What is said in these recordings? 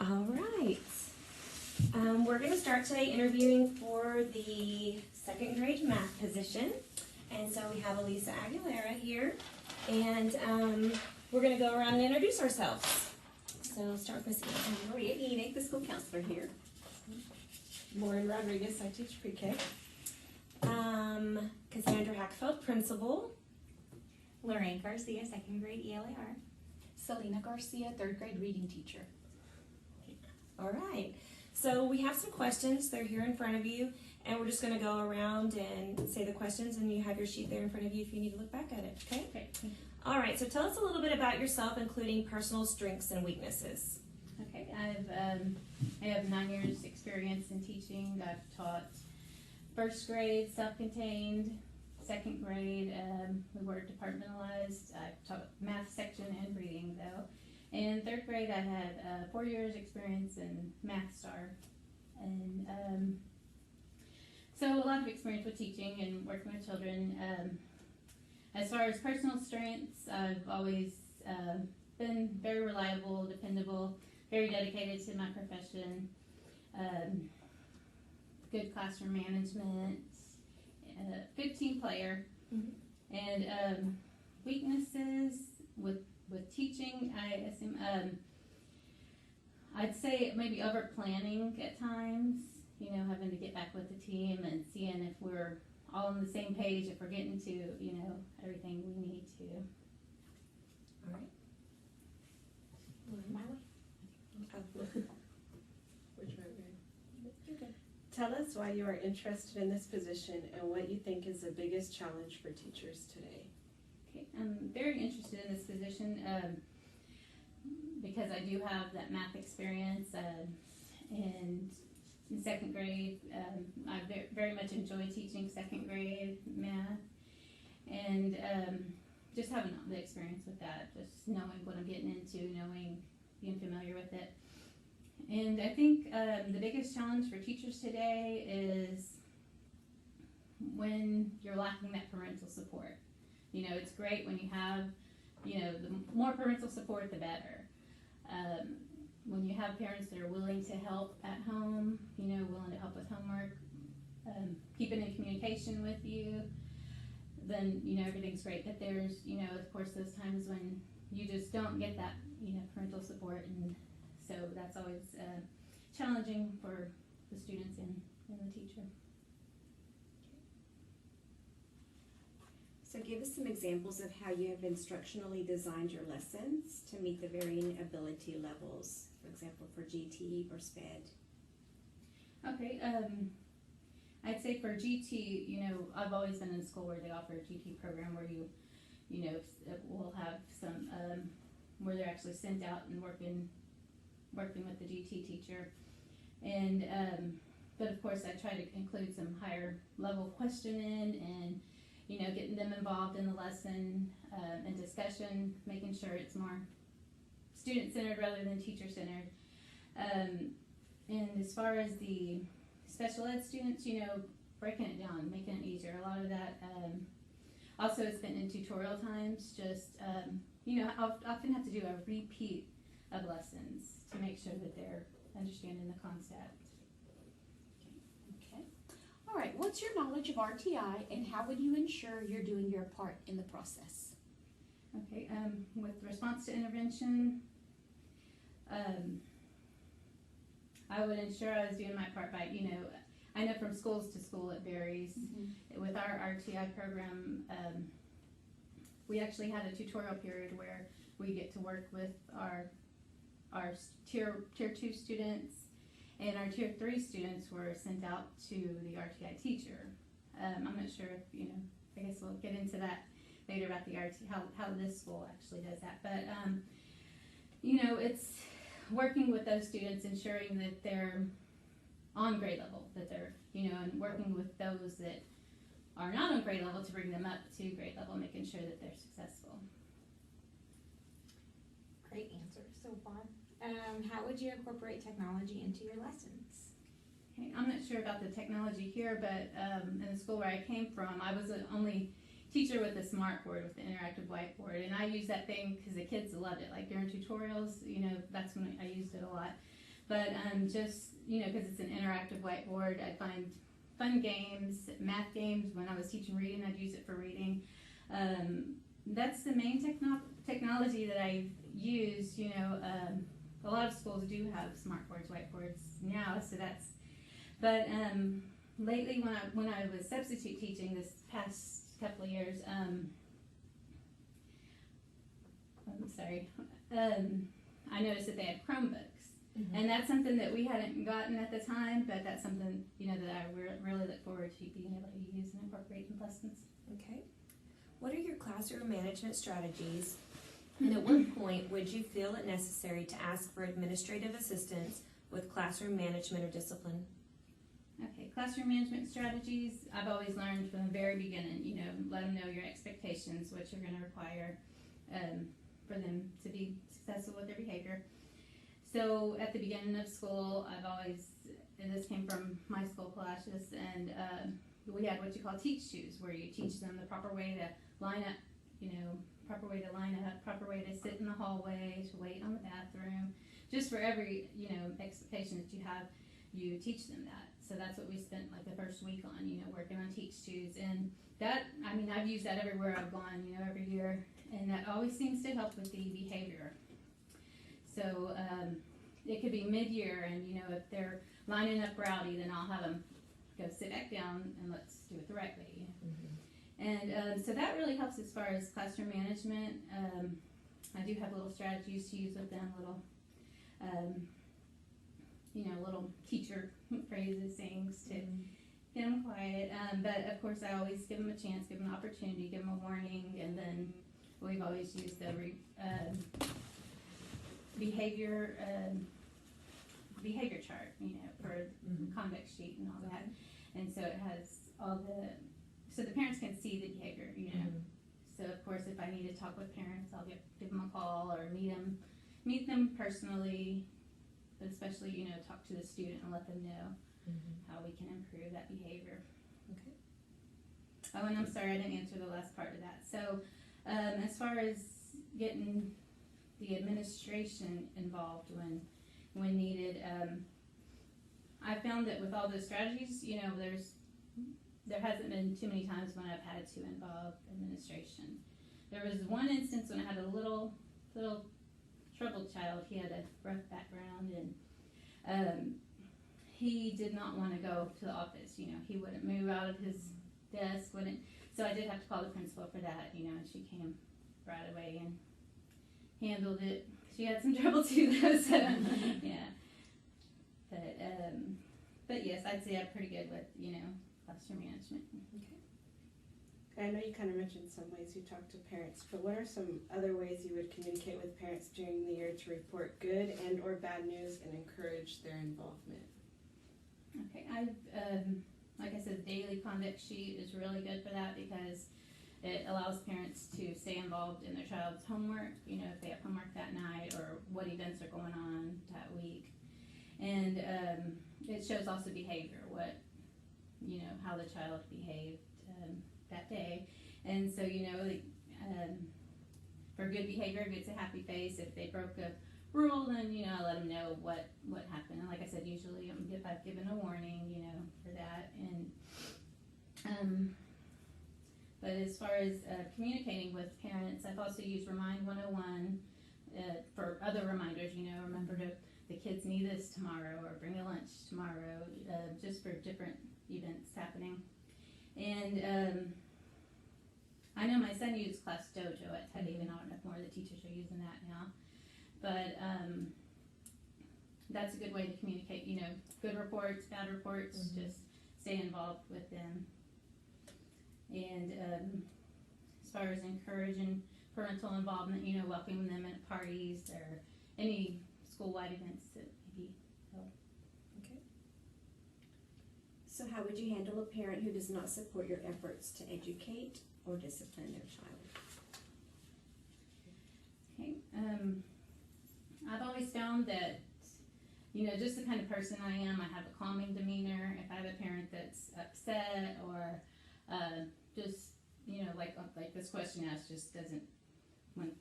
All right. We're going to start today interviewing for the second grade math position. And so we have Elisa Aguilera here. And we're going to go around and introduce ourselves. So I'll start with Miss E. Maria Enoch, the school counselor here. Lauren Rodriguez, I teach pre-K. Cassandra Hackfeld, principal. Lorraine Garcia, second grade ELAR. Selena Garcia, third grade reading teacher. All right. So we have some questions. They're here in front of you. And we're just going to go around and say the questions. And you have your sheet there in front of you if you need to look back at it. Okay? Okay. All right. So tell us a little bit about yourself, including personal strengths and weaknesses. Okay, I have 9 years experience in teaching. I've taught first grade, self-contained, second grade, we were departmentalized. I've taught math section and reading though. In third grade I had 4 years experience in Math Star. And so a lot of experience with teaching and working with children. As far as personal strengths, I've always been very reliable, dependable, very dedicated to my profession, good classroom management, good team player, and weaknesses with teaching, I assume, I'd say maybe over planning at times, you know, having to get back with the team and seeing if we're all on the same page, if we're getting to, you know, everything we need to. All right. My way. Which way? Tell us why you are interested in this position and what you think is the biggest challenge for teachers today. Okay, I'm very interested in this position because I do have that math experience, and in second grade, I very much enjoy teaching second grade math, and just having the experience with that, just knowing what I'm getting into, being familiar with it. And I think the biggest challenge for teachers today is when you're lacking that parental support. You know, it's great when you have, you know, the more parental support, the better. When you have parents that are willing to help at home, you know, willing to help with homework, keeping in communication with you, then, you know, everything's great. But there's, you know, of course, those times when you just don't get that, you know, parental support, and so that's always challenging for the students and the teacher. So give us some examples of how you have instructionally designed your lessons to meet the varying ability levels, for example, for GT or SPED. Okay, I'd say for GT, you know, I've always been in a school where they offer a GT program where you know, we'll have some, where they're actually sent out and working with the GT teacher. And, but of course I try to include some higher level questioning and, you know, getting them involved in the lesson and discussion, making sure it's more student-centered rather than teacher-centered. And as far as the special ed students, you know, breaking it down, making it easier. A lot of that also is spent in tutorial times, just, you know, I often have to do a repeat of lessons to make sure that they're understanding the concept. Okay. All right, what's your knowledge of RTI and how would you ensure you're doing your part in the process? Okay, with response to intervention, I would ensure I was doing my part by, you know, I know from schools to school it varies. With our RTI program, we actually had a tutorial period where we get to work with our tier 2 students, and our tier 3 students were sent out to the RTI teacher. I'm not sure if, you know, I guess we'll get into that later about the how this school actually does that. But, you know, it's working with those students, ensuring that they're on grade level, that they're, you know, and working with those that are not on grade level to bring them up to grade level, making sure that they're successful. Great answer so far. How would you incorporate technology into your lessons? Okay, I'm not sure about the technology here, but in the school where I came from, I was the only teacher with a smart board, with the interactive whiteboard, and I used that thing because the kids loved it. Like during tutorials, you know, that's when I used it a lot. But just, because it's an interactive whiteboard, I find fun games, math games. When I was teaching reading, I'd use it for reading. That's the main technology that I've used. A lot of schools do have smartboards, whiteboards now, so that's. But lately, when I was substitute teaching this past couple of years, I noticed that they had Chromebooks, and that's something that we hadn't gotten at the time. But that's something that I really look forward to being able to use and incorporate in lessons. Okay. What are your classroom management strategies, and at what point would you feel it necessary to ask for administrative assistance with classroom management or discipline? Okay, classroom management strategies, I've always learned from the very beginning, let them know your expectations, what you're going to require for them to be successful with their behavior. So at the beginning of school, and this came from my school classes, and we had what you call teach choose, where you teach them the proper way to line up, proper way to sit in the hallway, to wait on the bathroom, just for every, expectation that you have, you teach them that. So that's what we spent like the first week on, working on teach choose. And that, I've used that everywhere I've gone, every year, and that always seems to help with the behavior. So it could be mid-year, and if they're lining up rowdy, then I'll have them go sit back down and let's do it the right way. And so that really helps as far as classroom management. I do have little strategies to use with them, little teacher phrases, things to get them quiet. But of course, I always give them a chance, give them an opportunity, give them a warning, and then we've always used the behavior chart, for conduct sheet and all that. And so it has so the parents can see the behavior, So of course, if I need to talk with parents, I'll give them a call or meet them personally, but especially, talk to the student and let them know how we can improve that behavior. Okay. Oh, and I'm sorry, I didn't answer the last part of that. So as far as getting the administration involved when needed, I found that with all those strategies, there hasn't been too many times when I've had to involve administration. There was one instance when I had a little troubled child. He had a rough background, and he did not want to go to the office. He wouldn't move out of his desk, so I did have to call the principal for that, and she came right away and handled it. She had some trouble too, though, so yeah. But yes, I'd say I'm pretty good with, classroom management. I know you kind of mentioned some ways you talk to parents, but what are some other ways you would communicate with parents during the year to report good and or bad news and encourage their involvement? Okay, like I said, the daily conduct sheet is really good for that because it allows parents to stay involved in their child's homework, if they have homework that night or what events are going on that week. And it shows also behavior, how the child behaved that day. And so, for good behavior, if it's a happy face, if they broke a rule, then, I let them know what happened. And like I said, usually I've given a warning, for that. And but as far as communicating with parents, I've also used Remind 101 for other reminders, remember the kids need this tomorrow or bring a lunch tomorrow, just for different events happening. And I know my son used Class Dojo at Teddy, and I don't know if more of the teachers are using that now. But that's a good way to communicate, good reports, bad reports, just stay involved with them. And as far as encouraging parental involvement, welcoming them at parties or any school-wide events that maybe help. Okay. So how would you handle a parent who does not support your efforts to educate or discipline their child? Okay. I've always found that, just the kind of person I am, I have a calming demeanor. If I have a parent that's upset or just, like this question asked just doesn't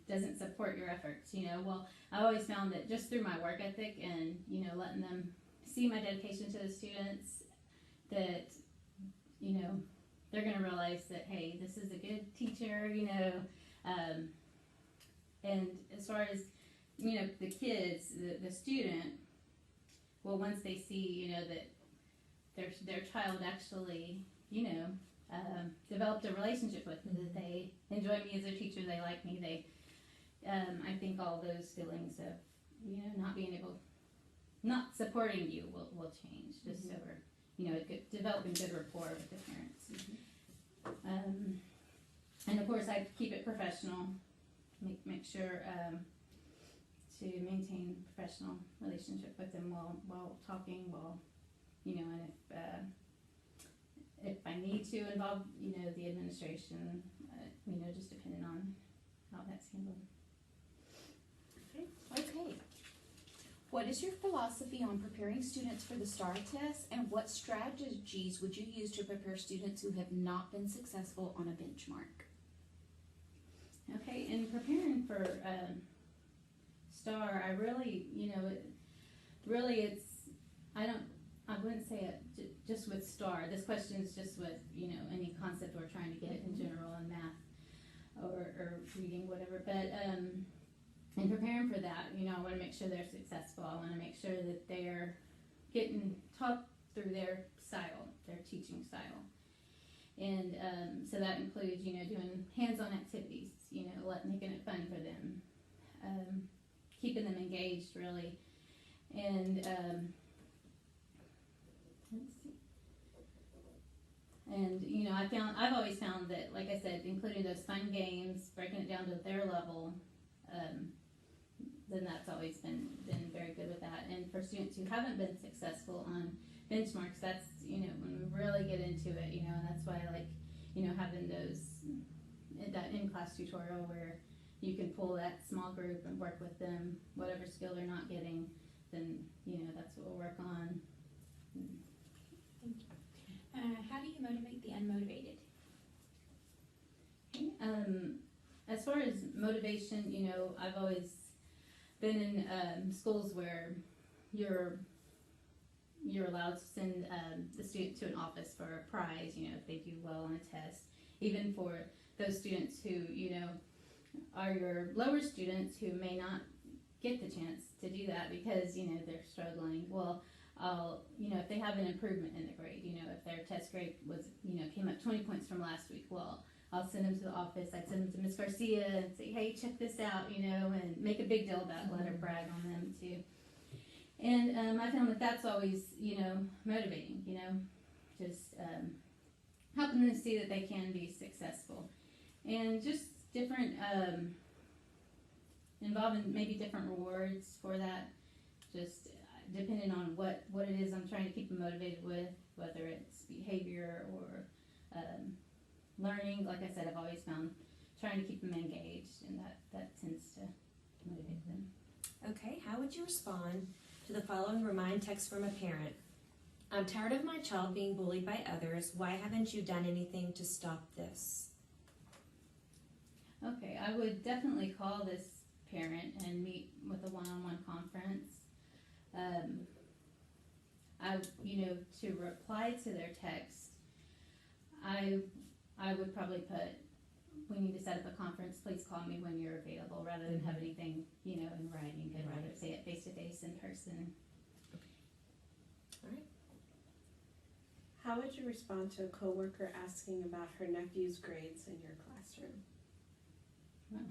doesn't support your efforts, well, I always found that just through my work ethic and, letting them see my dedication to the students, that, they're going to realize that, hey, this is a good teacher, and as far as, the kids, the student, well, once they see, that their child actually, developed a relationship with me, that they enjoy me as their teacher, they like me, I think all those feelings of, not supporting you will change, just over, developing good rapport with the parents. And of course, I keep it professional, make sure to maintain professional relationship with them while talking, and if I need to involve, the administration, just depending on how that's handled. Okay. What is your philosophy on preparing students for the STAR test, and what strategies would you use to prepare students who have not been successful on a benchmark? Okay, in preparing for STAR, I really, I wouldn't say it just with STAR. This question is just with, any concept we're trying to get in general in math or reading, whatever. But in preparing for that, I want to make sure they're successful. I want to make sure that they're getting taught through their style, their teaching style. And so that includes, doing hands-on activities, making it fun for them, keeping them engaged, really. And let's see. And I've always found that, like I said, including those fun games, breaking it down to their level, then that's always been very good with that. And for students who haven't been successful on benchmarks, that's, when we really get into it, and that's why I like, having that in-class tutorial where you can pull that small group and work with them, whatever skill they're not getting, then, that's what we'll work on. Thank you. How do you motivate the unmotivated? Okay. As far as motivation, I've always been in schools where you're allowed to send the student to an office for a prize, if they do well on a test. Even for those students who, are your lower students who may not get the chance to do that because, they're struggling. Well, if they have an improvement in the grade, if their test grade was, came up 20 points from last week, well, I'll send them to the office. I'd send them to Miss Garcia and say, hey, check this out, and make a big deal about it, let her brag on them too. And I found that that's always, motivating, just helping them see that they can be successful. And just different, involving maybe different rewards for that, just depending on what it is I'm trying to keep them motivated with, whether it's behavior or learning. Like I said, I've always found trying to keep them engaged, and that tends to motivate them. Okay, how would you respond to the following remind text from a parent? I'm tired of my child being bullied by others. Why haven't you done anything to stop this? Okay, I would definitely call this parent and meet with a one-on-one conference. To reply to their text, I would probably put, we need to set up a conference, please call me when you're available, rather than have anything, in writing. I'd rather say it face-to-face in person. All right. How would you respond to a coworker asking about her nephew's grades in your classroom?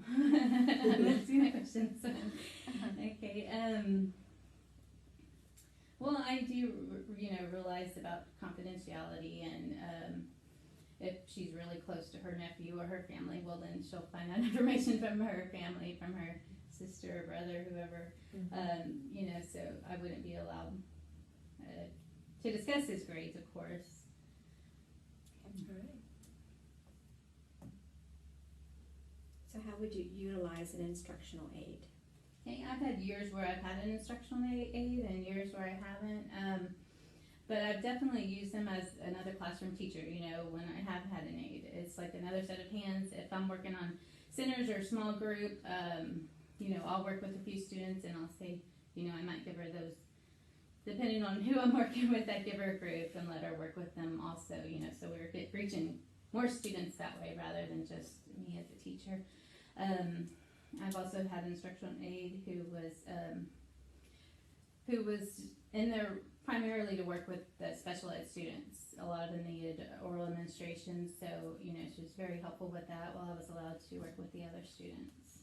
I'm asking that question. So, okay. Well, I do, realize about confidentiality, and if she's really close to her nephew or her family, well, then she'll find out information from her family, from her sister or brother, whoever. So I wouldn't be allowed to discuss his grades, of course. All right. So how would you utilize an instructional aid? Okay, I've had years where I've had an instructional aid and years where I haven't. But I've definitely used them as another classroom teacher, when I have had an aid. It's like another set of hands. If I'm working on centers or small group, I'll work with a few students and I'll say, I might give her those, depending on who I'm working with, I give her a group and let her work with them also, so we're reaching more students that way rather than just me as a teacher. I've also had an instructional aide who was in there primarily to work with the special ed students. A lot of them needed oral administration, so she was very helpful with that while I was allowed to work with the other students.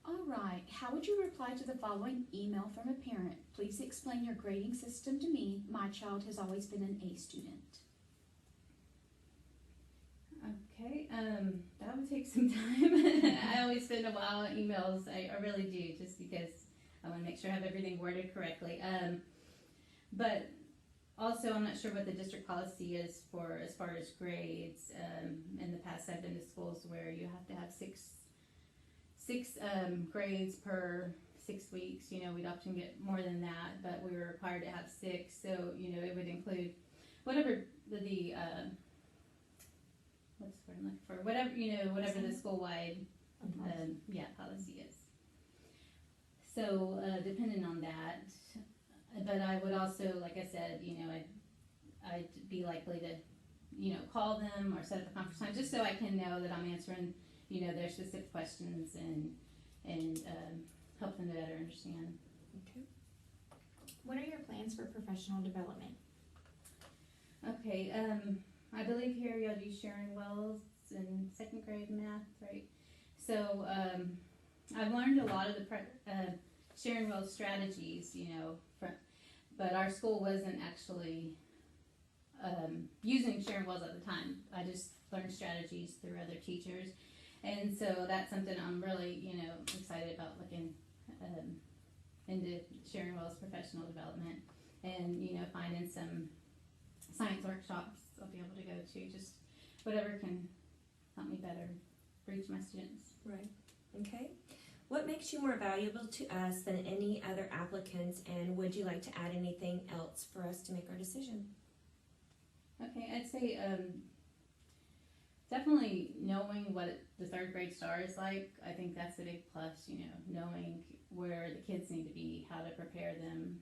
All right, how would you reply to the following email from a parent? Please explain your grading system to me. My child has always been an A student. Okay, that would take some time. I always spend a while on emails. I really do, just because I want to make sure I have everything worded correctly. But also, I'm not sure what the district policy is for as far as grades. In the past, I've been to schools where you have to have six grades per 6 weeks. We'd often get more than that, but we were required to have 6. So it would include whatever the what's the word I'm looking for? Whatever the school-wide policy is. So depending on that, but I would also, like I said, I'd be likely to, call them or set up a conference time just so I can know that I'm answering, their specific questions and help them to better understand. Okay. What are your plans for professional development? Okay, I believe here y'all do Sharon Wells in 2nd grade math, right? So I've learned a lot of the Sharon Wells strategies, but our school wasn't actually using Sharon Wells at the time. I just learned strategies through other teachers, and so that's something I'm really, excited about looking into Sharon Wells professional development, and finding some science workshops I'll be able to go to, just whatever can help me better reach my students. Right. Okay. What makes you more valuable to us than any other applicants, and would you like to add anything else for us to make our decision? Okay, I'd say definitely knowing what the 3rd grade star is like. I think that's a big plus, knowing where the kids need to be, how to prepare them,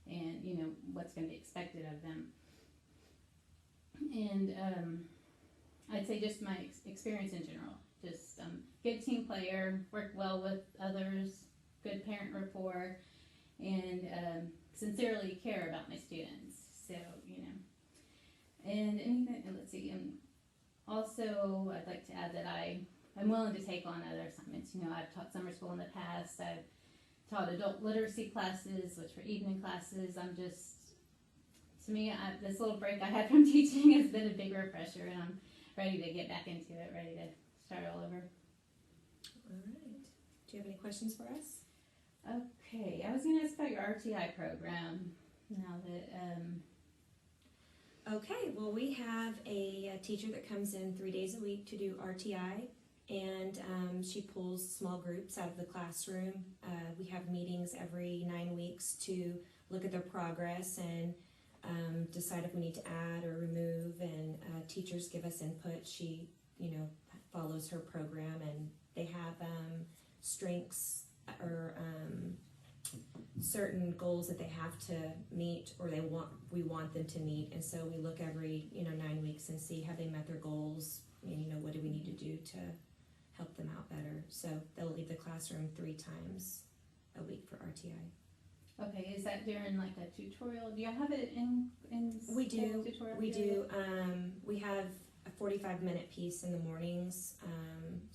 and what's going to be expected of them. And I'd say just my experience in general. Just good team player, work well with others, good parent rapport, and sincerely care about my students. So, and anything, let's see, also I'd like to add that I'm willing to take on other assignments. I've taught summer school in the past. I've taught adult literacy classes, which were evening classes. To me, this little break I had from teaching has been a big refresher, and I'm ready to get back into it, ready to start all over. All right. Do you have any questions for us? Okay, I was going to ask about your RTI program now that... Okay, well, we have a teacher that comes in 3 days a week to do RTI, and she pulls small groups out of the classroom. We have meetings every 9 weeks to look at their progress and decide if we need to add or remove, and teachers give us input. She, follows her program, and they have strengths or certain goals that they have to meet, or we want them to meet, and so we look every 9 weeks and see have they met their goals, and what do we need to do to help them out better. So they'll leave the classroom 3 times a week for RTI. Okay, is that during like a tutorial? Do you have it in We do. tutorial We period? do. We have a 45-minute piece in the mornings.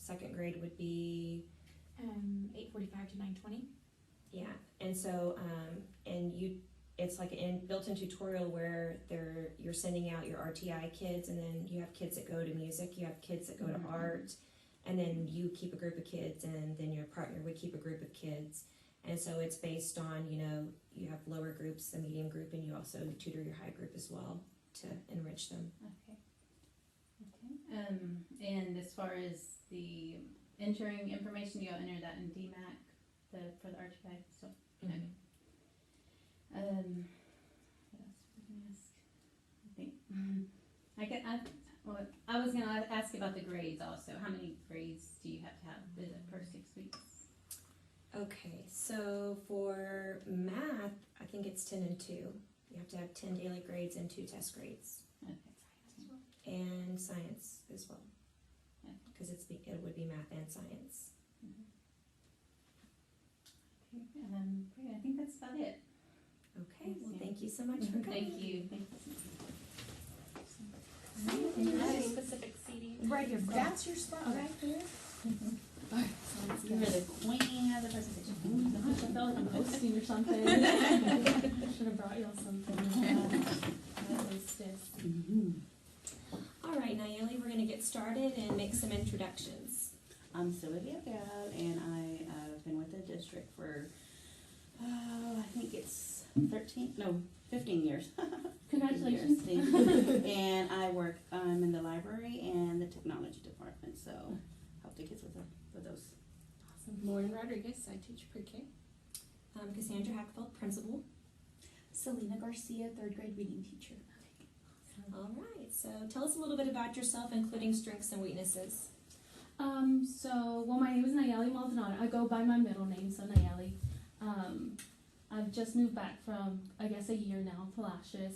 2nd grade would be 8:45 to 9:20. yeah, and so it's like an built-in tutorial where you're sending out your RTI kids, and then you have kids that go to music, you have kids that go to art, and then you keep a group of kids, and then your partner would keep a group of kids. And so it's based on, you have lower groups, a medium group, and you also tutor your high group as well to enrich them. Okay. And as far as the entering information, you'll enter that in DMAC for the RTI stuff. Okay. What else was I gonna ask? I was gonna ask about the grades. grades also. How many grades do you have to have? Is it per 6 weeks? Okay, so for math, I think it's 10 and 2. You have to have 10 daily grades and 2 test grades. Okay. And science as well. Okay. Because it would be math and science. Okay, great. I think that's about it. Okay, well, Yes, thank you so much for coming. Thank you. Specific seating. Right here. That's your spot right there. You're the queen of the presentation. Oh my gosh, I felt like I'm hosting or something. I should have brought y'all something. All right, Nayeli, we're going to get started and make some introductions. I'm Sylvia Gal, and I've been with the district for, I think it's 15 years. Congratulations. 15 years, thank you. And I'm in the library and the technology department, so help the kids with those. Lauren Rodriguez, I teach pre-K. Cassandra Hackfeld, principal. Selena Garcia, 3rd grade reading teacher. All right, so tell us a little bit about yourself, including strengths and weaknesses. My name is Nayeli Maldonado. I go by my middle name, so Nayeli. I've just moved back from, I guess, a year now, Palacios.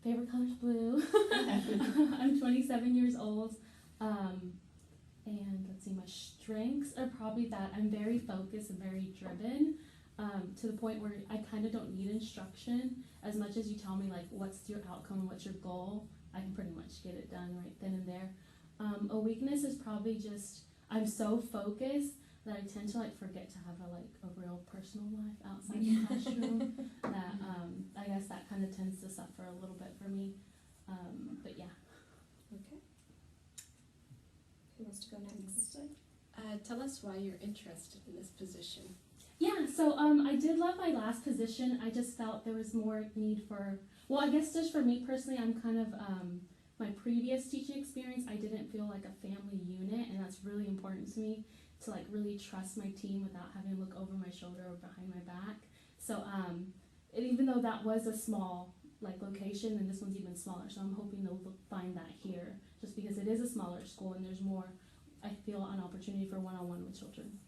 Favorite color's blue. I'm 27 years old. And let's see, my strengths are probably that I'm very focused and very driven, to the point where I kind of don't need instruction. As much as you tell me, like, what's your outcome, what's your goal, I can pretty much get it done right then and there. A weakness is probably just, I'm so focused that I tend to, like, forget to have a real personal life outside the classroom. That, I guess that kind of tends to suffer a little bit for me. But yeah. Okay. Who wants to go next? Tell us why you're interested in this position. Yeah, so I did love my last position. I just felt there was more need for, well, I guess just for me personally, I'm kind of, my previous teaching experience, I didn't feel like a family unit, and that's really important to me, to like really trust my team without having to look over my shoulder or behind my back. So even though that was a small like location, and this one's even smaller, so I'm hoping they'll find that here, just because it is a smaller school and there's more, I feel, an opportunity for one-on-one with children.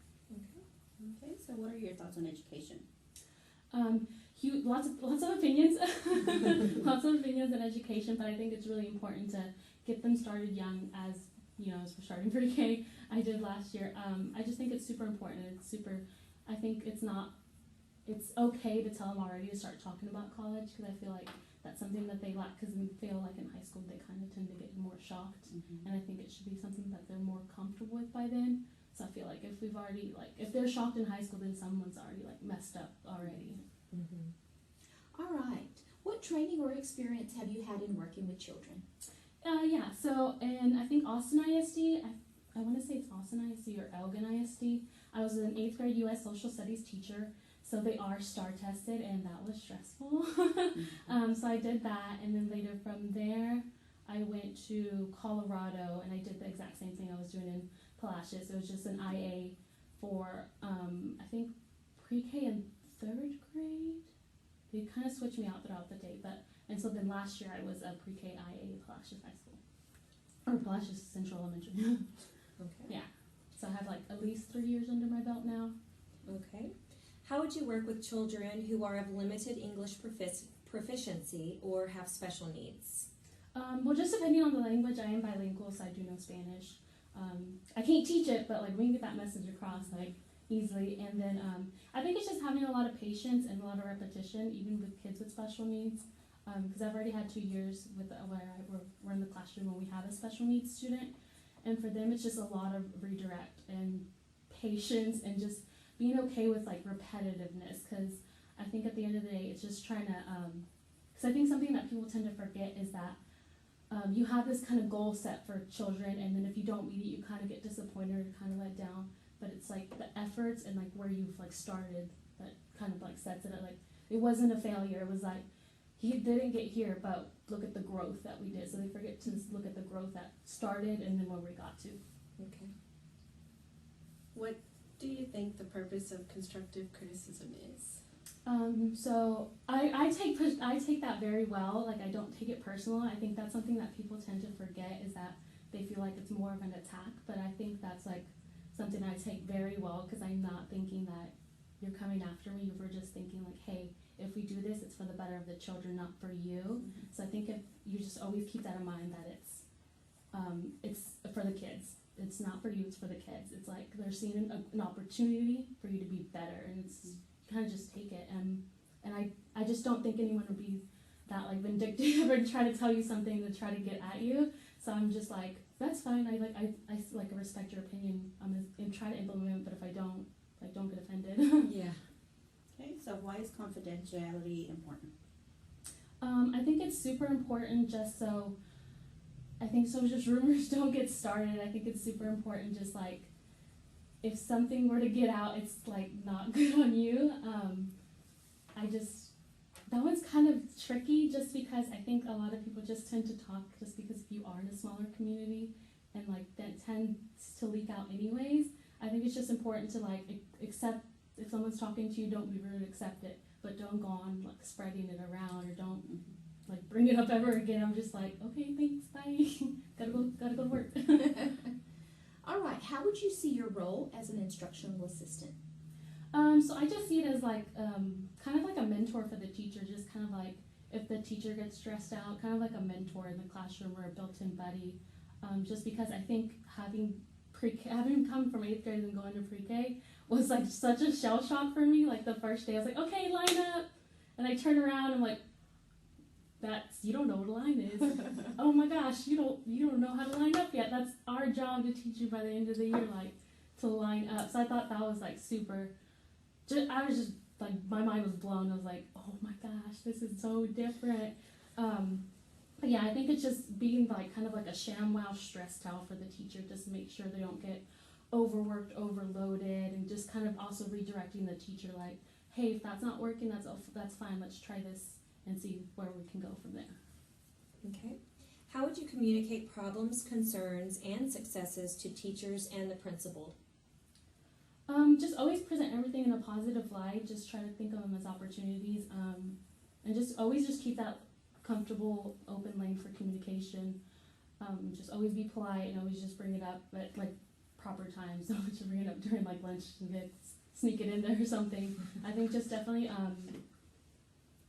Okay, so what are your thoughts on education? Lots of opinions, lots of opinions on education, but I think it's really important to get them started young, as as we're starting pre-K. I did last year. I just think it's super important. I think it's okay to tell them already to start talking about college, because I feel like that's something that they lack, because we feel like in high school they kind of tend to get more shocked, and I think it should be something that they're more comfortable with by then. So I feel like if they're shocked in high school, then someone's already messed up already. All right. What training or experience have you had in working with children? And I think Austin ISD, I want to say it's Austin ISD or Elgin ISD. I was an 8th grade U.S. social studies teacher, so they are STAR tested, and that was stressful. So I did that, and then later from there, I went to Colorado, and I did the exact same thing I was doing in Palacios. It was just an IA for, I think, pre-K and 3rd grade. They kind of switched me out throughout the day, and so then last year I was a pre-K IA at Palacios High School, or Palacios Central Elementary. Okay. Yeah, so I have at least 3 years under my belt now. Okay. How would you work with children who are of limited English proficiency or have special needs? Well, just depending on the language, I am bilingual, so I do know Spanish. I can't teach it, but we can get that message across easily. And then I think it's just having a lot of patience and a lot of repetition, even with kids with special needs. Because I've already had 2 years where we're in the classroom when we have a special needs student, and for them it's just a lot of redirect and patience and just being okay with repetitiveness. Because I think at the end of the day, it's just trying to. Because I think something that people tend to forget is that. You have this kind of goal set for children, and then if you don't meet it, you kind of get disappointed or kind of let down. But it's the efforts and where you've started that kind of sets it up. It wasn't a failure. It was he didn't get here, but look at the growth that we did. So they forget to look at the growth that started and then where we got to. Okay. What do you think the purpose of constructive criticism is? So I take that very well. Like, I don't take it personal. I think that's something that people tend to forget, is that they feel like it's more of an attack. But I think that's like something I take very well, because I'm not thinking that you're coming after me. We're just thinking like, hey, if we do this, it's for the better of the children, not for you. So I think if you just always keep that in mind, that it's for the kids. It's not for you, it's for the kids. It's like they're seeing an opportunity for you to be better, and it's kind of just take it. And I just don't think anyone would be that like vindictive or try to tell you something to try to get at you. So I'm just like, that's fine. I respect your opinion. And try to implement it, but if I don't, like, don't get offended. Yeah. Okay, so why is confidentiality important? I think it's super important just so just rumors don't get started. I think it's super important, just like if something were to get out, it's like not good on you. That one's kind of tricky, just because I think a lot of people just tend to talk just because you are in a smaller community, and like that tends to leak out anyways. I think it's just important to like accept if someone's talking to you, don't be rude, accept it, but don't go on like spreading it around, or don't like bring it up ever again. I'm just like, okay, thanks, bye. gotta go to work. All right, how would you see your role as an instructional assistant? So I just see it as like kind of like a mentor for the teacher, just kind of like if the teacher gets stressed out, kind of like a mentor in the classroom or a built-in buddy. Just because I think having come from 8th grade and going to pre-K was like such a shell shock for me. Like the first day I was like, okay, line up, and I turn around and I'm like, you don't know what a line is. Oh my gosh, you don't know how to line up yet. That's our job to teach you by the end of the year, like to line up. So I thought that was like super. I was just like, my mind was blown. I was like, oh my gosh, this is so different. But yeah, I think it's just being like kind of like a ShamWow stress towel for the teacher, just to make sure they don't get overworked, overloaded, and just kind of also redirecting the teacher like, hey, if that's not working, that's fine. Let's try this and see where we can go from there. Okay. How would you communicate problems, concerns, and successes to teachers and the principal? Just always present everything in a positive light. Just try to think of them as opportunities, and just always just keep that comfortable, open lane for communication. Just always be polite and always just bring it up at like proper times. Don't just bring it up during like lunch and sneak it in there or something. I think just definitely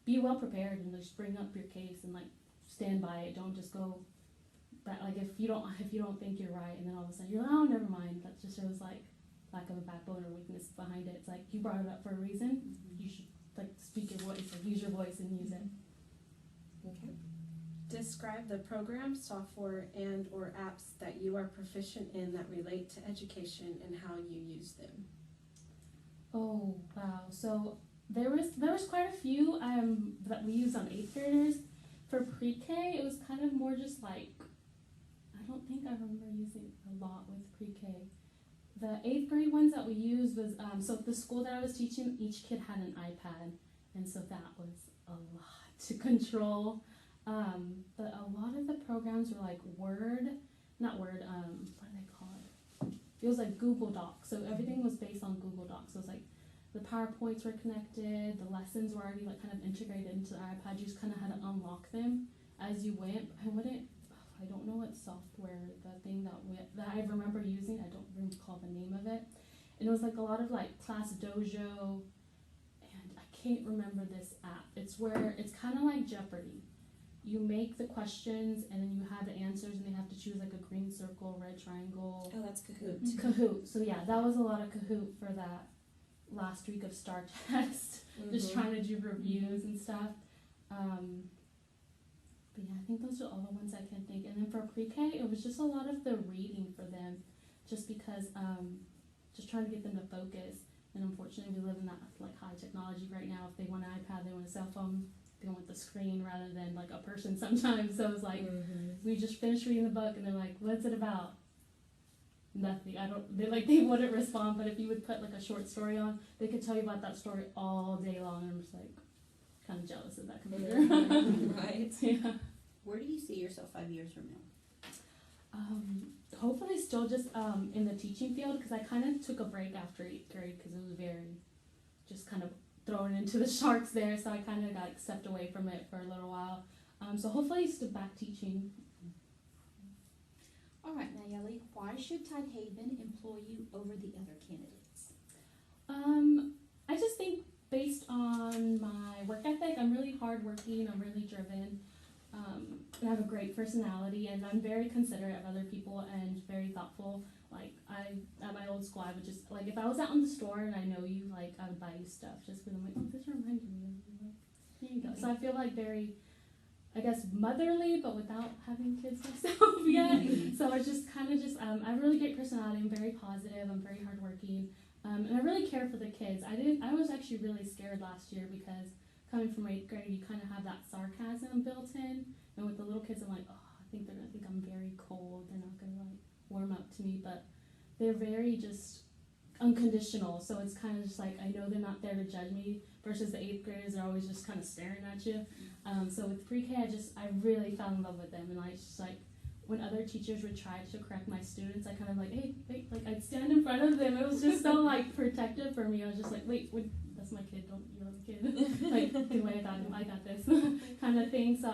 be well prepared and just bring up your case and like stand by it. Don't just go back. Like if you don't think you're right, and then all of a sudden you're like, oh, never mind. That just shows like lack of a backbone or weakness behind it. It's like you brought it up for a reason. You should like speak your voice, like use your voice and use it. Okay. Describe the programs, software, and or apps that you are proficient in that relate to education and how you use them. Oh wow! So there was quite a few that we used on 8th graders. For pre-K, it was kind of more just like, I don't think I remember using a lot with pre-K. The 8th grade ones that we used was so the school that I was teaching, each kid had an iPad, and so that was a lot to control. But a lot of the programs were like what do they call it? It was like Google Docs. So everything was based on Google Docs. So it was like the PowerPoints were connected, the lessons were already like kind of integrated into the iPad. You just kind of had to unlock them as you went. I don't know what software, the thing that I remember using, I don't recall the name of it. And it was like a lot of like Class Dojo, and I can't remember this app. It's kind of like Jeopardy. You make the questions and then you have the answers, and they have to choose like a green circle, red triangle. Oh, that's Kahoot. Kahoot. So yeah, that was a lot of Kahoot for that last week of STAR test. Just trying to do reviews and stuff. But yeah, I think those are all the ones I can think. And then for pre-K, it was just a lot of the reading for them, just because just trying to get them to focus. And unfortunately, we live in that like high technology right now. If they want an iPad, they want a cell phone, they want the screen rather than like a person sometimes. So it's like we just finished reading the book and they're like, what's it about? Nothing. They wouldn't respond. But if you would put like a short story on, they could tell you about that story all day long. And I'm just like kind of jealous of that computer. Right. Yeah. Where do you see yourself 5 years from now? Hopefully still just in the teaching field, because I kind of took a break after 8th grade because it was very just kind of thrown into the sharks there, so I kind of got stepped away from it for a little while. So hopefully I still back teaching. All right, Nayeli, why should Tidehaven employ you over the other candidates? I just think based on my work ethic, I'm really hardworking, I'm really driven, and I have a great personality, and I'm very considerate of other people and very thoughtful. Like, at my old school, I would just, like, if I was out in the store and I know you, like, I would buy you stuff just because I'm like, oh, this reminds me of you. Like, here you go. So I feel like very, I guess, motherly, but without having kids myself yet. So it's just kind of just, I have a really great personality. I'm very positive. I'm very hardworking. And I really care for the kids. I was actually really scared last year because coming from 8th grade, you kind of have that sarcasm built in. And with the little kids, I'm like, oh, I think they're going to think I'm very cold. They're not going to, like, warm up to me. But they're very just unconditional. So it's kind of just like, I know they're not there to judge me versus the 8th graders are always just kind of staring at you. So with pre-K, I really fell in love with them. And it's just like, when other teachers would try to correct my students, I kind of like, hey, wait, like I'd stand in front of them. It was just so like protective for me. I was just like, wait, that's my kid, don't yell at the kid. Like, get away, I got this kind of thing. So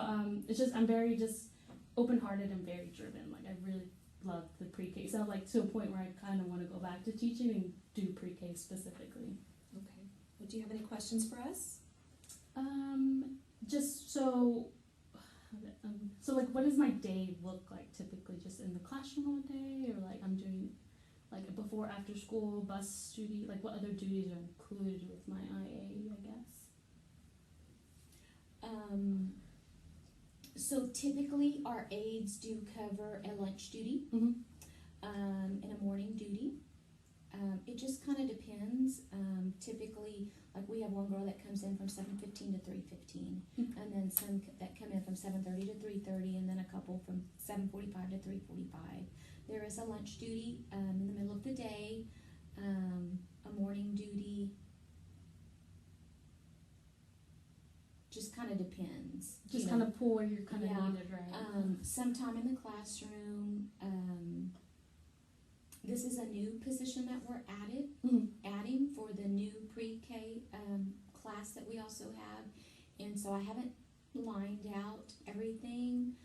it's just, I'm very just open-hearted and very driven. Like, I really love the pre-K. So like to a point where I kind of want to go back to teaching and do pre-K specifically. Okay. Well, do you have any questions for us? Just so like, what does my day look like typically? Just in the classroom all day, or like I'm doing like a before after school bus duty? Like, what other duties are included with my IA, I guess? So typically our aides do cover a lunch duty, Mhm. and a morning duty. It just kind of depends. Typically, like, we have one girl that comes in from 7:15 to 3:15, and then some that come in from 7:30 to 3:30, and then a couple from 7:45 to 3:45. There is a lunch duty in the middle of the day, a morning duty. Just kind of depends. Just kind of pull where you're kind of Yeah. needed, right? Sometime in the classroom. This is a new position that we're adding for the new pre-K class that we also have, and so I haven't lined out everything.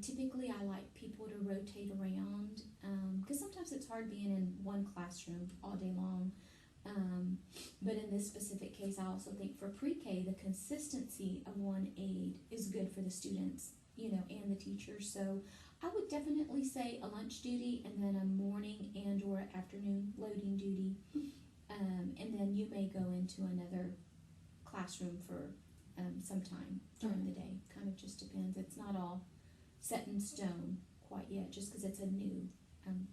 Typically, I like people to rotate around because sometimes it's hard being in one classroom all day long. But in this specific case, I also think for pre-K, the consistency of one aide is good for the students, and the teachers. So I would definitely say a lunch duty, and then a morning and or afternoon loading duty. And then you may go into another classroom for some time during the day. Kind of just depends. It's not all set in stone quite yet, just because it's a new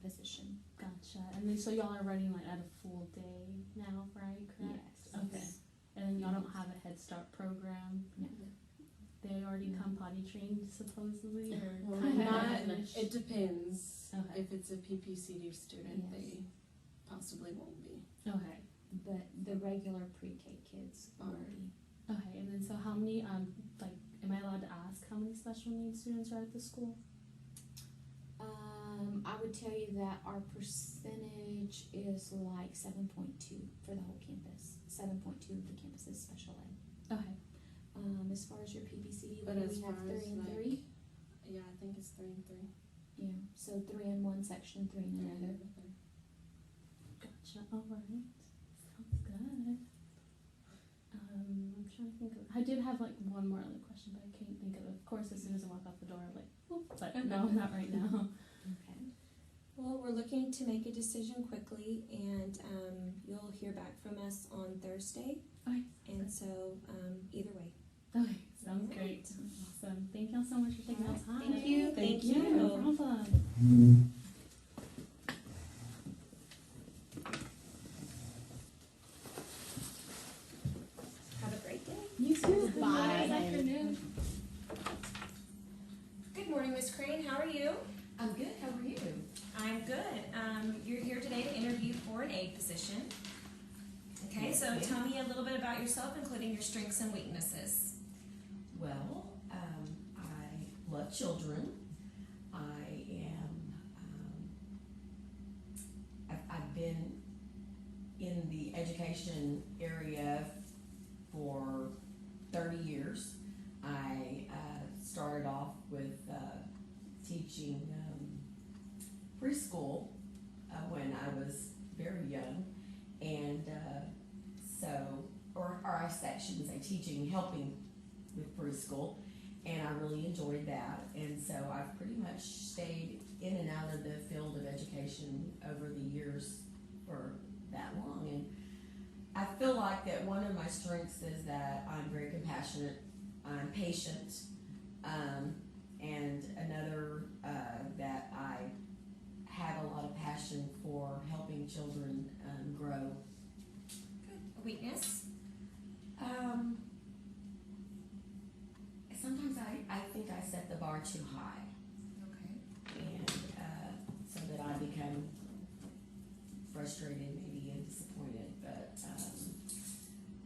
position. Gotcha. And then so y'all are running like at a full day now, right? Correct? Yes. Okay. And then y'all don't have a Head Start program? No. They already come potty trained supposedly, or Well, kind not, of? it depends. Okay. If it's a PPCD student, Yes. they possibly won't be. Okay. But the regular pre-K kids will be. Okay. And then so how many like, am I allowed to ask how many special needs students are at the school? I would tell you that our percentage is like 7.2 for the whole campus. 7.2 of the campus is special ed. Okay. As far as your PPCD, But we as have far 3 as and like, 3. yeah, I think it's 3 and 3. Yeah, so 3 in one section, 3 in another. Gotcha. All right. Sounds good. I'm trying to think of. I did have like one more other question, but I can't think of it. Of course, as soon as I walk off the door, I'm like, oh, but no, not right now. Okay. Well, we're looking to make a decision quickly, and you'll hear back from us on Thursday. Okay. And so, either way. Okay. Sounds great. Awesome. Thank y'all so much for taking the time. Thank you. Thank Yeah, you. no problem. Have a great day. You too. Bye. Good afternoon. Good morning, Miss Crane. How are you? I'm good. How are you? I'm good. You're here today to interview for an aide position. Okay, so tell me a little bit about yourself, including your strengths and weaknesses. Well, I love children. I am. I've been in the education area for 30 years. I started off with teaching preschool when I was very young, and I shouldn't say teaching, helping with preschool, and I really enjoyed that, and so I've pretty much stayed in and out of the field of education over the years for that long, and I feel like that one of my strengths is that I'm very compassionate, I'm patient, and another that I have a lot of passion for helping children grow. Good. A weakness? Sometimes I think I set the bar too high, Okay. and so that I become frustrated maybe and disappointed, but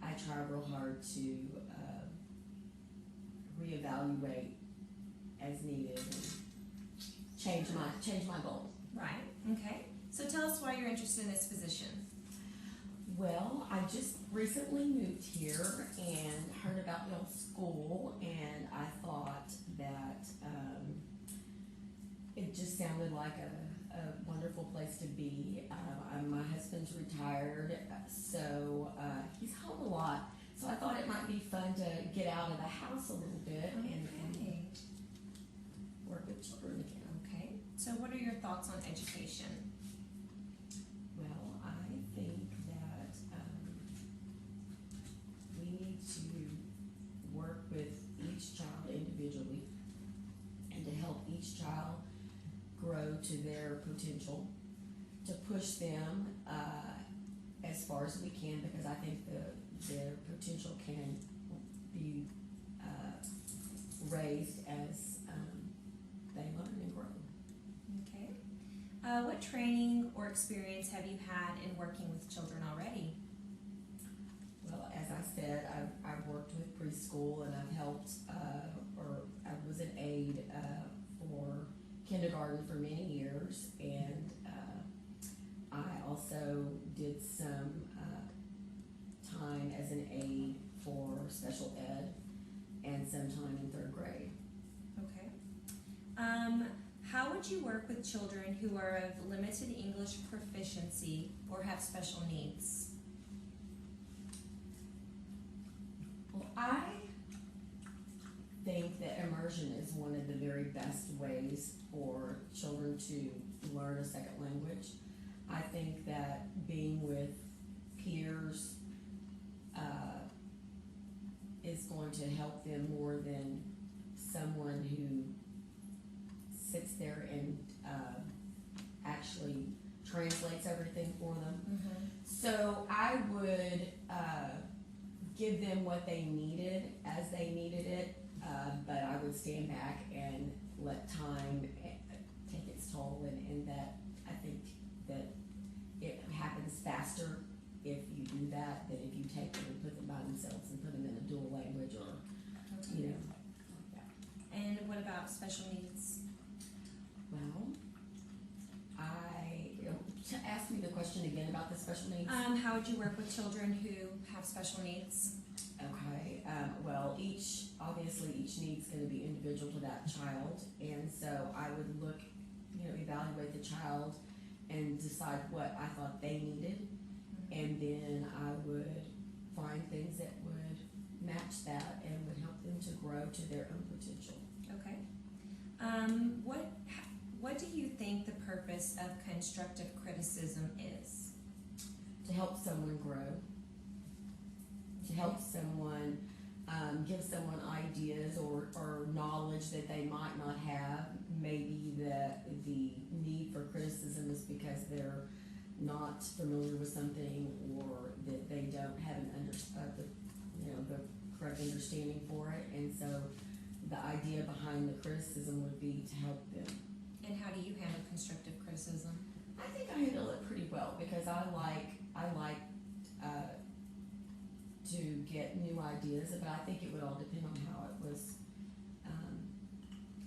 I try real hard to reevaluate as needed and change my goal. Right. Okay. So tell us why you're interested in this position. Well, I just recently moved here and heard about your school, and I thought that it just sounded like a wonderful place to be. My husband's retired, so he's home a lot, so I thought it might be fun to get out of the house a little bit and Okay. work with children again. Okay. So what are your thoughts on education? Well, I think that we need to work with each child individually and to help each child grow to their potential, to push them as far as we can, because I think their potential can be raised as they learn and grow. Okay. What training or experience have you had in working with children already? Well, as I said, I've worked with preschool, and I've helped, or I was an aide for kindergarten for many years, and I also did some time as an aide for special ed and some time in 3rd grade. Okay. How would you work with children who are of limited English proficiency or have special needs? Well, I think that immersion is one of the very best ways for children to learn a second language. I think that being with peers is going to help them more than someone who sits there and actually translates everything for them. So I would give them what they needed as they needed it, but I would stand back and let time take its toll, and that I think that it happens faster if you do that than if you take them and put them by themselves and put them in a dual language or, you know, like that. And what about special needs? Well, to ask me the question again about the special needs. How would you work with children who have special needs? Okay, well, obviously each need's gonna be individual to that child, and so I would look, evaluate the child and decide what I thought they needed, and then I would find things that would match that and would help them to grow to their own potential. Okay. What do you think the purpose of constructive criticism is? To help someone grow, to help someone, give someone ideas or knowledge that they might not have. Maybe the need for criticism is because they're not familiar with something, or that they don't have the correct understanding for it, and so the idea behind the criticism would be to help them. And how do you handle constructive criticism? I think I handle it pretty well, because I like to get new ideas, but I think it would all depend on how it was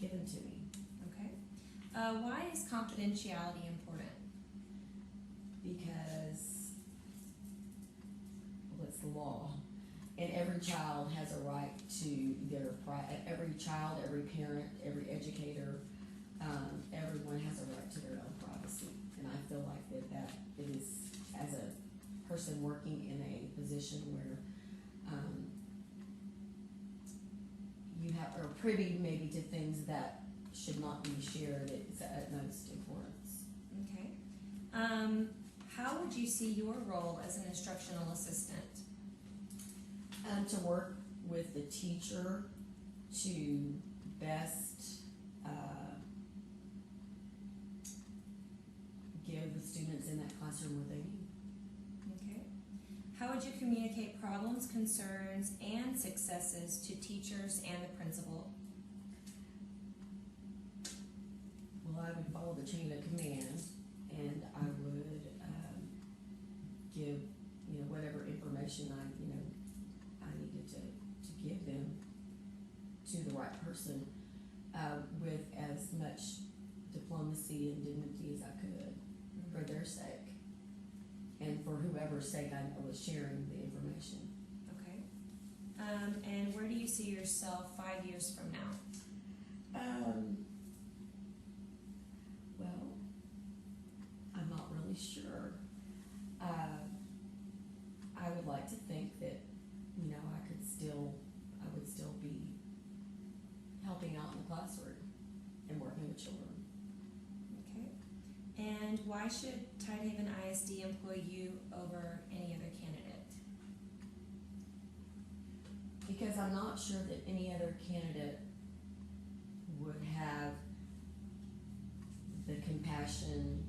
given to me. Okay. Why is confidentiality important? Because, well, it's the law, And every child has a right to every child, every parent, every educator, everyone has a right to their own privacy. And I feel like that it is, as a person working in a position where, you are privy maybe to things that should not be shared, it's at utmost importance. Okay. How would you see your role as an instructional assistant? To work with the teacher to best give the students in that classroom what they need. Okay. How would you communicate problems, concerns, and successes to teachers and the principal? Well, I would follow the chain of command, and I would give, whatever information I needed to give them to the right person with as much diplomacy and dignity as I could for their sake and for whoever's sake I was sharing the information. Okay. And where do you see yourself 5 years from now? Well, I'm not really sure. I would like to think that, I would still be helping out in the classroom and working with children. Okay. And why should Tidehaven ISD employ you over any other candidate? Because I'm not sure that any other candidate would have the compassion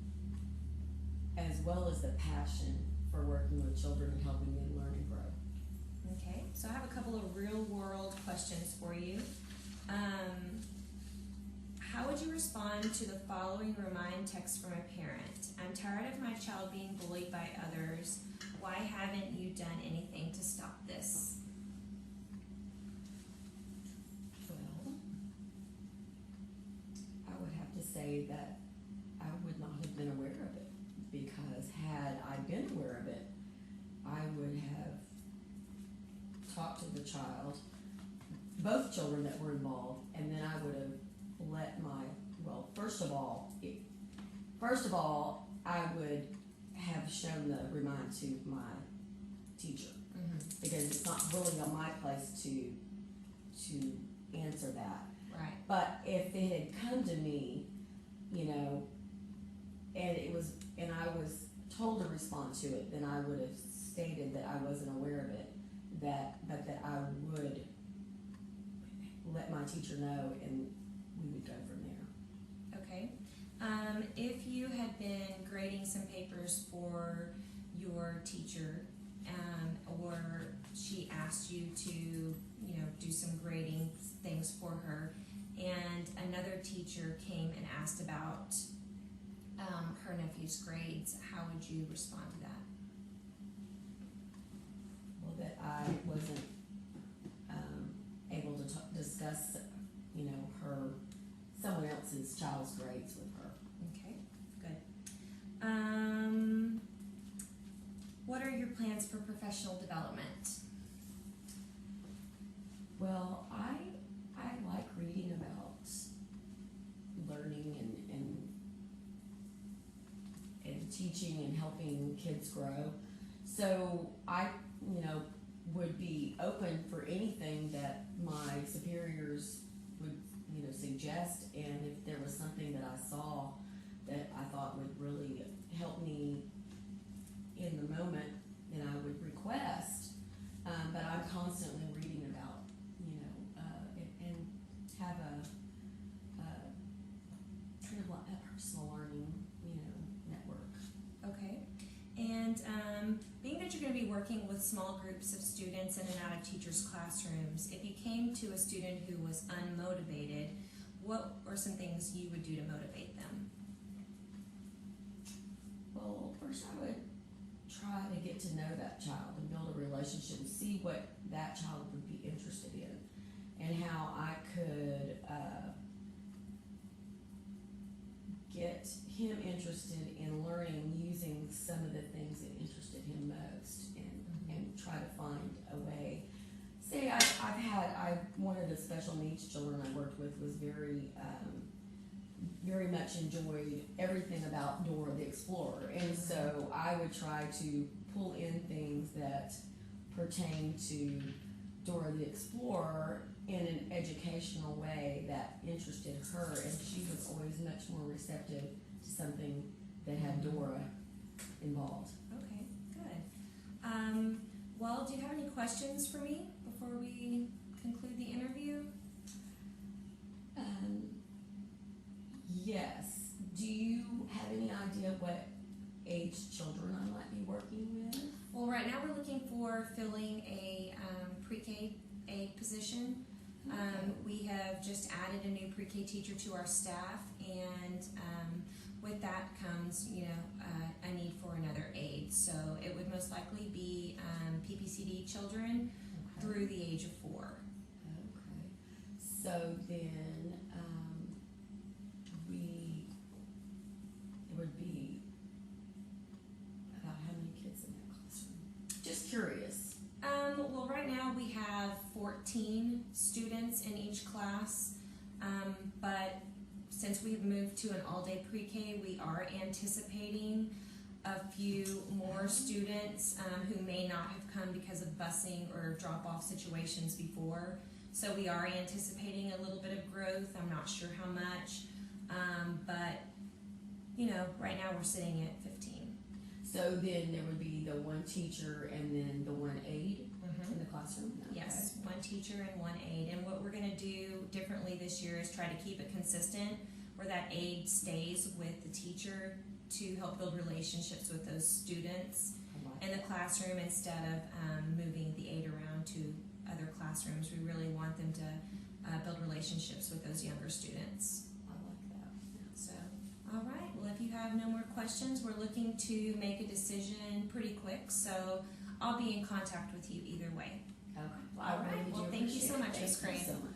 as well as the passion for working with children and helping them learn and grow. Okay, so I have a couple of real world questions for you. How would you respond to the following remind text from a parent? I'm tired of my child being bullied by others. Why haven't you done anything to stop this? Well, I would have to say that I would not have been aware of it, because had I been aware of it, I would have talked to the child, both children that were involved, and then I would have let first of all, I would have shown the remind to my teacher, because it's not really on my place to answer that. Right. But if it had come to me, and I was told to respond to it, then I would have stated that I wasn't aware of it, but that I would let my teacher know, and we would go from there. Okay. If you had been grading some papers for your teacher, or she asked you to, do some grading things for her, and another teacher came and asked about her nephew's grades, how would you respond to that? Well, that I wasn't able to discuss, someone else's child's grades with her. Okay, good. What are your plans for professional development? Well, I like reading about learning and teaching and helping kids grow. So I, would be open for anything that my superiors would, suggest, and if there was something that I saw that I thought would really help me in the moment, then I would request. But I'm constantly reading about, and have a kind of like a personal learning, network. Okay. And being that you're going to be working with small groups of students in and out of teachers' classrooms, if you came to a student who was unmotivated, what are some things you would do to motivate them? Well, first I would try to get to know that child and build a relationship and see what that child would be interested in, and how I could get him interested in learning using some of the things that interested him most, and try to find a way one of the special needs children I worked with was very much enjoyed everything about Dora the Explorer. And so I would try to pull in things that pertain to Dora the Explorer in an educational way that interested her, and she was always much more receptive to something that had Dora involved. Okay, good. Well, do you have any questions for me before we conclude the interview? Yes. Do you have any idea what age children I might be working with? Well, right now we're looking for filling a pre-K A position. We have just added a new pre-K teacher to our staff, and with that comes, a need for another aide. So it would most likely be PPCD children through the age of 4. Okay. So then, it would be about how many kids in that classroom? Just curious. Well, right now we have 14 students in each class, but since we've moved to an all-day pre-K, we are anticipating a few more students who may not have come because of busing or drop-off situations before. So we are anticipating a little bit of growth. I'm not sure how much, but right now we're sitting at 15. So then there would be the one teacher and then the one aide in the classroom? Okay. Yes, one teacher and one aide. And what we're going to do differently this year is try to keep it consistent, where that aide stays with the teacher to help build relationships with those students in the classroom instead of moving the aide around to other classrooms. We really want them to build relationships with those younger students. I like that. So, all right. Well, if you have no more questions, we're looking to make a decision pretty quick. So I'll be in contact with you either way. Okay. All right. Well, thank you so much, Ms. Thank you Crane. so much.